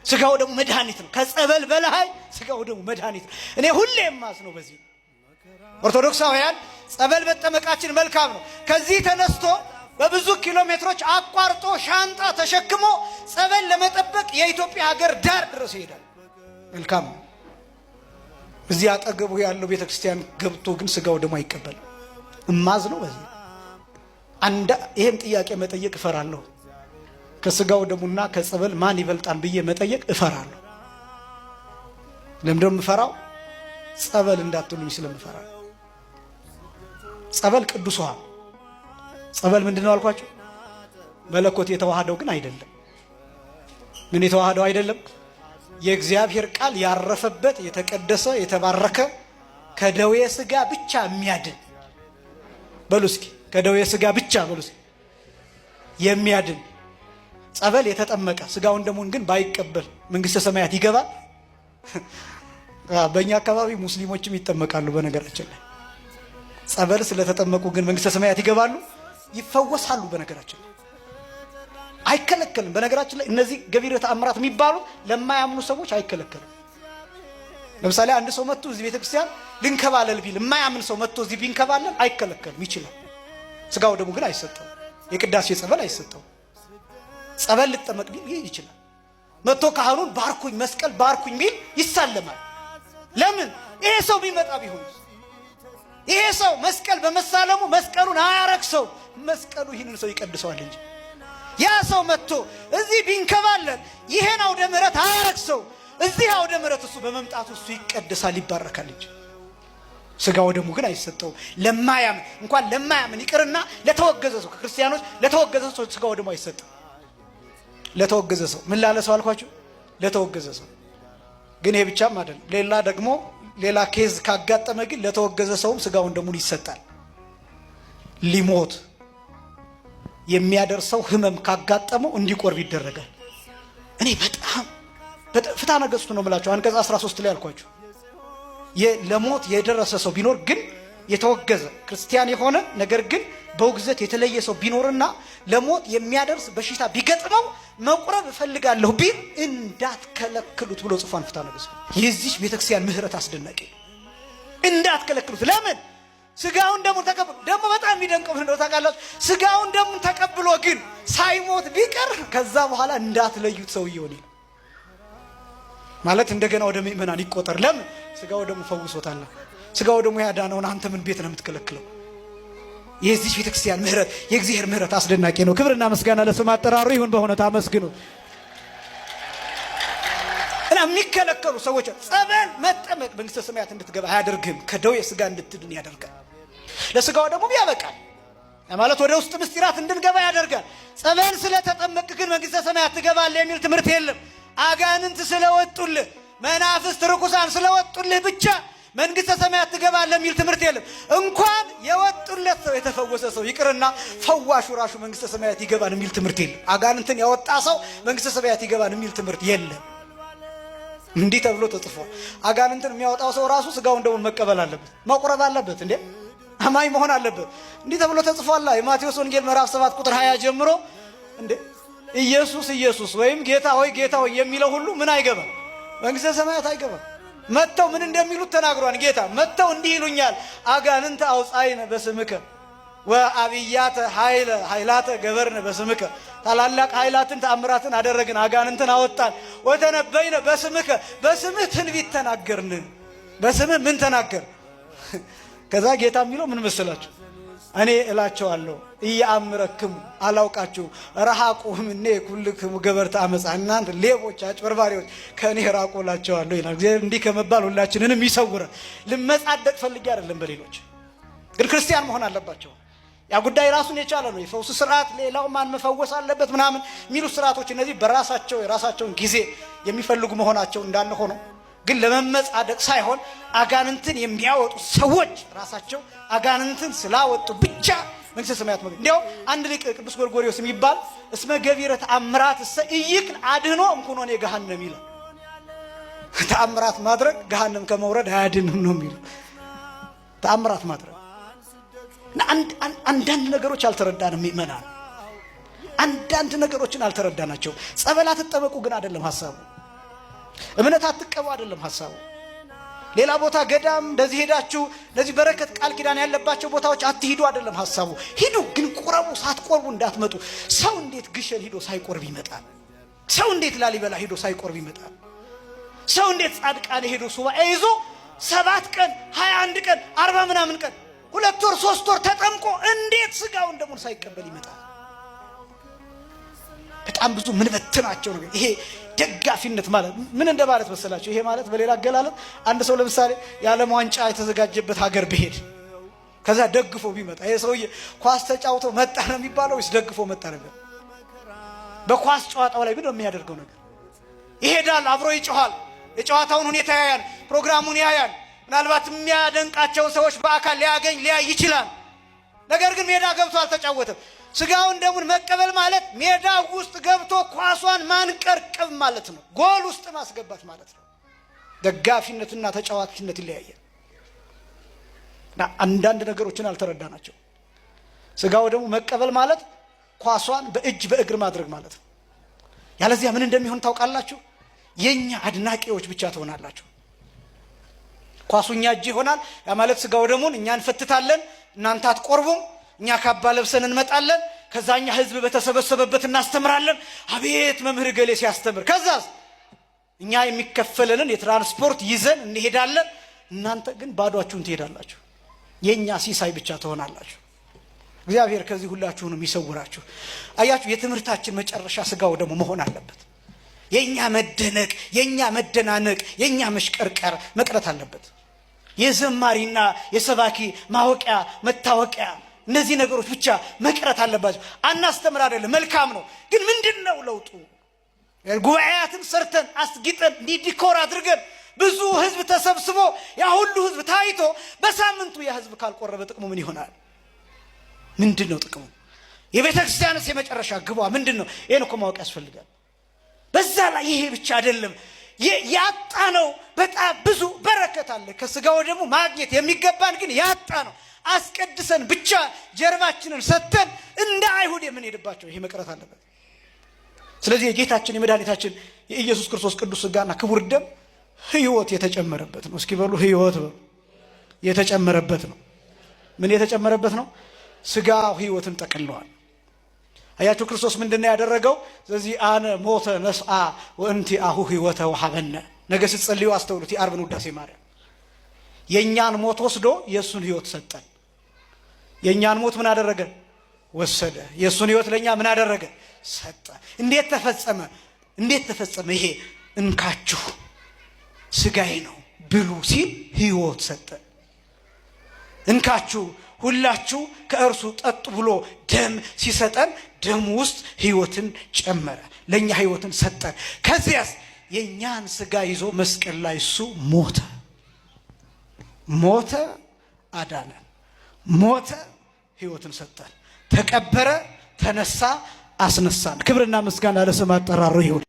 ስጋው ደግሞ መድኃኒት ነው። ከጸበል በላይ ስጋው ደግሞ መድኃኒት ነው። እኔ ሁሌም ማስነው በዚህ ኦርቶዶክሳውያን ጸበል መጠመቃችን መልካም ነው። ከዚህ ተነስቶ በብዙ ኪሎ ሜትሮች አቋርጦ ሻንጣ ተሸክሞ ጸበል ለመጠበቅ የኢትዮጵያ ሀገር ዳር ድረስ ይሄዳል። መልካም ነው። እዚህ አጠገቡ ያለው ቤተክርስቲያን ገብቶ ግን ስጋው ደግሞ አይቀበልም። እማዝ ነው በዚህ ይሄን ጥያቄ መጠየቅ እፈራለሁ። ከስጋው ደሙና ከጸበል ማን ይበልጣል ብዬ መጠየቅ እፈራለሁ። ለምንድነው የምፈራው? ጸበል እንዳትሉኝ ስለምፈራ። ጸበል ቅዱስ ውሃ። ጸበል ምንድነው አልኳችሁ? መለኮት የተዋሃደው ግን አይደለም። ምን የተዋሃደው አይደለም? የእግዚአብሔር ቃል ያረፈበት የተቀደሰ የተባረከ ከደዌ ስጋ ብቻ የሚያድን በሉ እስኪ ከደዌ ስጋ ብቻ በሉ እስኪ የሚያድን ጸበል የተጠመቀ ስጋውን ደሙን ግን ባይቀበል መንግስተ ሰማያት ይገባል? በእኛ አካባቢ ሙስሊሞችም ይጠመቃሉ። በነገራችን ላይ ጸበል ስለተጠመቁ ግን መንግስተ ሰማያት ይገባሉ? ይፈወሳሉ። በነገራችን ላይ አይከለከልም። በነገራችን ላይ እነዚህ ገቢረ ተአምራት የሚባሉ ለማያምኑ ሰዎች አይከለከልም። ለምሳሌ አንድ ሰው መጥቶ እዚህ ቤተክርስቲያን ልንከባለል ቢል የማያምን ሰው መጥቶ እዚህ ቢንከባለል አይከለከልም፣ ይችላል። ስጋው ደሙ ግን አይሰጠው። የቅዳሴ ጸበል አይሰጠው። ጸበል ልጠመቅ ቢል ይችላል። መጥቶ ካህኑን ባርኩኝ መስቀል ባርኩኝ ቢል ይሳለማል። ለምን? ይሄ ሰው ቢመጣ ቢሆን ይሄ ሰው መስቀል በመሳለሙ መስቀሉን አያረክሰው፣ መስቀሉ ይህንን ሰው ይቀድሰዋል እንጂ ያ ሰው መጥቶ እዚህ ቢንከባለል ይሄን አውደ ምሕረት አያረክሰው። እዚህ አውደ ምሕረት እሱ በመምጣቱ እሱ ይቀድሳል፣ ይባረካል እንጂ ስጋው ደሙ ግን አይሰጠው። ለማያምን እንኳን ለማያምን ይቅርና ለተወገዘ ሰው ከክርስቲያኖች ለተወገዘ ሰው ስጋው ደሙ አይሰጥም። ለተወገዘ ሰው ምን ላለ ሰው አልኳችሁ? ለተወገዘ ሰው። ግን ይሄ ብቻም አይደለም። ሌላ ደግሞ ሌላ ኬዝ ካጋጠመ ግን ለተወገዘ ሰውም ስጋውን ደሙን ይሰጣል። ሊሞት የሚያደርሰው ህመም ካጋጠመው እንዲቆርብ ይደረጋል። እኔ በጣም ፍትሐ ነገሥቱ ነው የምላችሁ አንቀጽ 13 ላይ አልኳችሁ። ለሞት የደረሰ ሰው ቢኖር ግን የተወገዘ ክርስቲያን የሆነ ነገር ግን በውግዘት የተለየ ሰው ቢኖርና ለሞት የሚያደርስ በሽታ ቢገጥመው መቁረብ እፈልጋለሁ ቢል እንዳትከለክሉት ብሎ ጽፏን ፍትሐ ነገሥቱ። የዚህ ቤተክርስቲያን ምህረት አስደናቂ። እንዳትከለክሉት። ለምን? ስጋውን ደሙን ተቀብሎ ደግሞ በጣም የሚደንቀው እንደው ታውቃላችሁ፣ ስጋውን ደሙን ተቀብሎ ግን ሳይሞት ቢቀር ከዛ በኋላ እንዳትለዩት ሰውየው ነው ማለት እንደገና ወደ ምእመናን ይቆጠር። ለምን? ስጋው ደሙ ፈውሶታል። ስጋው ደሙ ያዳነውን አንተ ምን ቤት ነው የምትከለክለው? የዚህ ቤተክርስቲያን ምህረት የእግዚአብሔር ምህረት አስደናቂ ነው። ክብርና ምስጋና ለስም አጠራሩ ይሁን። በእውነት አመስግኑ። እና የሚከለከሉ ሰዎች ጸበል መጠመቅ መንግስተ ሰማያት እንድትገባ አያደርግም፣ ከደዌ ስጋ እንድትድን ያደርጋል። ለስጋው ደግሞ ያበቃል ማለት ወደ ውስጥ ምስጢራት እንድንገባ ያደርጋል። ጸበል ስለተጠመቅ ግን መንግስተ ሰማያት ትገባለህ የሚል ትምህርት የለም። አጋንንት ስለወጡልህ መናፍስት ርኩሳን ስለወጡልህ ብቻ መንግስተ ሰማያት ትገባለህ የሚል ትምህርት የለም። እንኳን የወጡለት ሰው የተፈወሰ ሰው ይቅርና ፈዋሹ ራሱ መንግስተ ሰማያት ይገባል የሚል ትምህርት የለም። አጋንንትን ያወጣ ሰው መንግስተ ሰማያት ይገባል የሚል ትምህርት የለም። እንዲህ ተብሎ ተጽፏል። አጋንንትን የሚያወጣው ሰው ራሱ ስጋውን ደሙን መቀበል አለበት፣ መቁረብ አለበት፣ እንዴ አማኝ መሆን አለበት። እንዲህ ተብሎ ተጽፏል። የማቴዎስ ወንጌል ምዕራፍ 7 ቁጥር 20 ጀምሮ እንዴ ኢየሱስ ኢየሱስ ወይም ጌታ ሆይ ጌታ ሆይ የሚለው ሁሉ ምን አይገባም? መንግስተ ሰማያት አይገባም። መተው ምን እንደሚሉት ተናግሯል። ጌታ መተው እንዲህ ይሉኛል፣ አጋንንተ አውጻይነ በስምከ ወአብያተ ኃይላተ ገበርነ በስምከ፣ ታላላቅ ኃይላትን ተአምራትን አደረግን፣ አጋንንትን አወጣን። ወተነበይነ በስምከ፣ በስምህ ትንቢት ተናገርን። በስምህ ምን ተናገር? ከዛ ጌታ የሚለው ምን መስላችሁ? እኔ እላቸዋለሁ እያአምረክሙ አላውቃችሁ ረሃቁ እምኔ ኩልክሙ ገበርተ አመፃ፣ እናንተ ሌቦች አጭበርባሪዎች ከእኔ ራቁ እላቸዋለሁ ይላል። እግዚአብሔር እንዲህ ከመባል ሁላችንንም ይሰውረን። ልመጻደቅ ፈልጌ አይደለም በሌሎች ግን ክርስቲያን መሆን አለባቸው። ያ ጉዳይ ራሱን የቻለ ነው። የፈውስ ስርዓት ሌላው ማን መፈወስ አለበት ምናምን የሚሉ ስርዓቶች እነዚህ በራሳቸው የራሳቸውን ጊዜ የሚፈልጉ መሆናቸው እንዳለ ሆኖ ግን ለመመጻደቅ ሳይሆን አጋንንትን የሚያወጡ ሰዎች ራሳቸው አጋንንትን ስላወጡ ብቻ መንግስተ ሰማያት መግባት። እንዲያው አንድ ሊቅ ቅዱስ ጎርጎርዮስ የሚባል እስመ ገቢረ ተአምራት ይክል አድኖ እምኩኖኔ ገሃነም ይላል። ተአምራት ማድረግ ገሃነም ከመውረድ አያድንም ነው የሚለው። ተአምራት ማድረግ አንዳንድ ነገሮች አልተረዳንም ምእመናን፣ አንዳንድ ነገሮችን አልተረዳናቸው። ጸበል አትጠመቁ ግን አይደለም ሐሳቡ። እምነት አትቀበሉ አይደለም ሐሳቡ። ሌላ ቦታ ገዳም እንደዚህ ሄዳችሁ እንደዚህ በረከት ቃል ኪዳን ያለባቸው ቦታዎች አትሂዱ አይደለም ሐሳቡ። ሂዱ ግን ቁረቡ፣ ሳትቆርቡ እንዳትመጡ። ሰው እንዴት ግሸን ሂዶ ሳይቆርብ ይመጣል? ሰው እንዴት ላሊበላ ሂዶ ሳይቆርብ ይመጣል? ሰው እንዴት ጻድቃኔ ሄዶ ሱባኤ ይዞ 7 ቀን 21 ቀን 40 ምናምን ቀን 2 ወር 3 ወር ተጠምቆ እንዴት ስጋውን ደሙን ሳይቀበል ይመጣል? በጣም ብዙ ምን በትናቸው ነገር። ይሄ ደጋፊነት ማለት ምን እንደማለት መሰላችሁ? ይሄ ማለት በሌላ አገላለጥ አንድ ሰው ለምሳሌ የዓለም ዋንጫ የተዘጋጀበት ሀገር ቢሄድ ከዛ ደግፎ ቢመጣ ይሄ ሰውዬ ኳስ ተጫውቶ መጣ ነው የሚባለው ወይስ ደግፎ መጣ ነው? በኳስ ጨዋታው ላይ ምንድነው የሚያደርገው ነገር? ይሄዳል፣ አብሮ ይጮሃል፣ የጨዋታውን ሁኔታ ያያል፣ ፕሮግራሙን ያያል። ምናልባት የሚያደንቃቸውን ሰዎች በአካል ሊያይ ይችላል። ነገር ግን ሜዳ ገብቶ አልተጫወተም። ስጋውን ደሙን መቀበል ማለት ሜዳ ውስጥ ገብቶ ኳሷን ማንቀርቀብ ማለት ነው። ጎል ውስጥ ማስገባት ማለት ነው። ደጋፊነትና ተጫዋችነት ይለያያል። እና አንዳንድ ነገሮችን አልተረዳናቸው። ስጋው ደሙ መቀበል ማለት ኳሷን በእጅ በእግር ማድረግ ማለት ነው። ያለዚያ ምን እንደሚሆን ታውቃላችሁ? የኛ አድናቂዎች ብቻ ትሆናላችሁ። ኳሱኛ እጅ ይሆናል። ያ ማለት ስጋው ደሙን እኛ እንፈትታለን፣ እናንተ አትቆርቡም። እኛ ካባ ለብሰን እንመጣለን። ከዛኛ ህዝብ በተሰበሰበበት እናስተምራለን። አቤት መምህር ገሌ ሲያስተምር። ከዛስ እኛ የሚከፈለንን የትራንስፖርት ይዘን እንሄዳለን። እናንተ ግን ባዷችሁን ትሄዳላችሁ። የኛ ሲሳይ ብቻ ትሆናላችሁ። እግዚአብሔር ከዚህ ሁላችሁንም ይሰውራችሁ። አያችሁ፣ የትምህርታችን መጨረሻ ስጋው ደሙ መሆን አለበት። የኛ መደነቅ፣ የኛ መደናነቅ፣ የኛ መሽቀርቀር መቅረት አለበት። የዘማሪና የሰባኪ ማወቂያ መታወቂያ እነዚህ ነገሮች ብቻ መቅረት አለባቸው። አናስተምር አይደለም፣ መልካም ነው። ግን ምንድነው ለውጡ? ጉባኤያትን ሰርተን አስጊጠን ዲኮር አድርገን ብዙ ህዝብ ተሰብስቦ ያ ሁሉ ህዝብ ታይቶ በሳምንቱ ያ ህዝብ ካልቆረበ ጥቅሙ ምን ይሆናል? ምንድነው ጥቅሙ? የቤተ ክርስቲያንስ የመጨረሻ ግቧ ምንድነው? ይሄን እኮ ማወቅ ያስፈልጋል። በዛ ላይ ይሄ ብቻ አይደለም፣ ያጣነው በጣም ብዙ በረከት አለ። ከስጋው ደግሞ ማግኘት የሚገባን ግን ያጣነው አስቀድሰን ብቻ ጀርባችንን ሰጥተን እንደ አይሁድ የምንሄድባቸው ይሄ መቅረት አለበት። ስለዚህ የጌታችን የመድኃኒታችን የኢየሱስ ክርስቶስ ቅዱስ ስጋና ክቡር ደም ህይወት የተጨመረበት ነው። እስኪ በሉ ህይወት የተጨመረበት ነው። ምን የተጨመረበት ነው? ስጋው ህይወትን ጠቅልሏል። አያችሁ ክርስቶስ ምንድነው ያደረገው? ስለዚህ አነ ሞተ ነስአ ወእንቲ አሁ ህይወተ ወሀበነ። ነገ ስትጸልዩ አስተውሉት። የዓርብን ውዳሴ ማርያም የኛን ሞት ወስዶ የሱን ህይወት ሰጠን። የኛን ሞት ምን አደረገ? ወሰደ። የሱን ህይወት ለኛ ምን አደረገ? ሰጠ። እንዴት ተፈጸመ? እንዴት ተፈጸመ? ይሄ እንካችሁ ስጋዬ ነው ብሉ ሲል ህይወት ሰጠ። እንካችሁ ሁላችሁ ከእርሱ ጠጡ ብሎ ደም ሲሰጠን ደም ውስጥ ህይወትን ጨመረ፣ ለኛ ህይወትን ሰጠን። ከዚያስ የኛን ስጋ ይዞ መስቀል ላይ እሱ ሞተ። ሞተ፣ አዳነን። ሞተ፣ ህይወትን ሰጠን። ተቀበረ፣ ተነሳ፣ አስነሳን። ክብርና ምስጋና ለስም አጠራሩ ይሁን።